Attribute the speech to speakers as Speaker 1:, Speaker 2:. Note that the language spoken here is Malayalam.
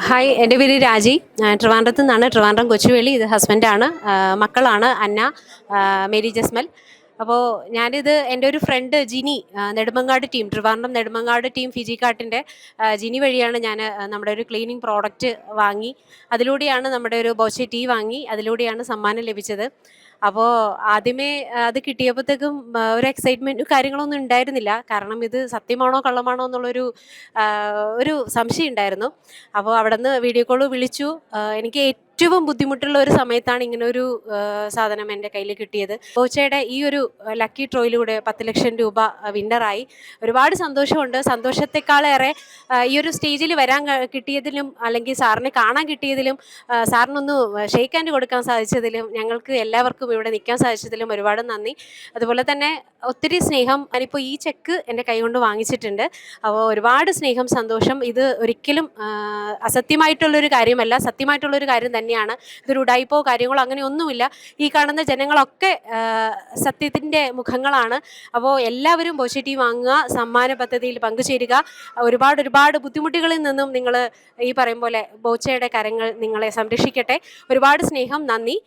Speaker 1: ഹായ്, എൻ്റെ പേര് രാജി. ട്രിവാൻഡ്രത്തു നിന്നാണ്. ട്രിവാൻഡ്രം കൊച്ചുവേളി. ഇത് ഹസ്ബൻഡാണ്. മക്കളാണ് അന്ന, മേരി ജസ്മൽ. അപ്പോൾ ഞാനിത് എൻ്റെ ഒരു friend Jini, Nedumangad team, Trivandrum Nedumangad team ഫിജി കാർട്ടിൻ്റെ ജിനി വഴിയാണ് ഞാൻ നമ്മുടെ ഒരു ക്ലീനിങ് പ്രോഡക്റ്റ് വാങ്ങി. അതിലൂടെയാണ് നമ്മുടെ ഒരു ബോച്ചെ ടീ വാങ്ങി. അതിലൂടെയാണ് സമ്മാനം ലഭിച്ചത്. അപ്പോൾ ആദ്യമേ അത് കിട്ടിയപ്പോഴത്തേക്കും ഒരു എക്സൈറ്റ്മെൻറ്റും കാര്യങ്ങളൊന്നും ഉണ്ടായിരുന്നില്ല. കാരണം ഇത് സത്യമാണോ കള്ളമാണോ എന്നുള്ളൊരു ഒരു സംശയം ഉണ്ടായിരുന്നു. അപ്പോൾ അവിടെ നിന്ന് വീഡിയോ കോൾ വിളിച്ചു. എനിക്ക് ഏറ്റവും ബുദ്ധിമുട്ടുള്ള ഒരു സമയത്താണ് ഇങ്ങനൊരു സാധനം എൻ്റെ കയ്യിൽ കിട്ടിയത്. ബോച്ചയുടെ ഈ ഒരു ലക്കി ഡ്രോയിലൂടെ 10 ലക്ഷം രൂപ വിന്നറായി. ഒരുപാട് സന്തോഷമുണ്ട്. സന്തോഷത്തെക്കാളേറെ ഈ ഒരു സ്റ്റേജിൽ വരാൻ കിട്ടിയതിലും, അല്ലെങ്കിൽ സാറിനെ കാണാൻ കിട്ടിയതിലും, സാറിനൊന്ന് ഷെയ്ക്ക് ഹാൻഡ് കൊടുക്കാൻ സാധിച്ചതിലും, ഞങ്ങൾക്ക് എല്ലാവർക്കും ഇവിടെ നിൽക്കാൻ സാധിച്ചതിലും ഒരുപാട് നന്ദി. അതുപോലെ തന്നെ ഒത്തിരി സ്നേഹം. ഞാനിപ്പോൾ ഈ ചെക്ക് എൻ്റെ കൈ കൊണ്ട് വാങ്ങിച്ചിട്ടുണ്ട്. അപ്പോൾ ഒരുപാട് സ്നേഹം, സന്തോഷം. ഇത് ഒരിക്കലും അസത്യമായിട്ടുള്ളൊരു കാര്യമല്ല, സത്യമായിട്ടുള്ളൊരു കാര്യം തന്നെയാണ്. ഇതൊരു ഉടായിപ്പോ കാര്യങ്ങളോ അങ്ങനെ ഒന്നുമില്ല. ഈ കാണുന്ന ജനങ്ങളൊക്കെ സത്യത്തിൻ്റെ മുഖങ്ങളാണ്. അപ്പോൾ എല്ലാവരും ബോച്ചെ ടീ വാങ്ങുക, സമ്മാന പദ്ധതിയിൽ പങ്കുചേരുക. ഒരുപാട് ബുദ്ധിമുട്ടുകളിൽ നിന്നും നിങ്ങൾ ഈ പറയും പോലെ ബോച്ചയുടെ കരങ്ങൾ നിങ്ങളെ സംരക്ഷിക്കട്ടെ. ഒരുപാട് സ്നേഹം, നന്ദി.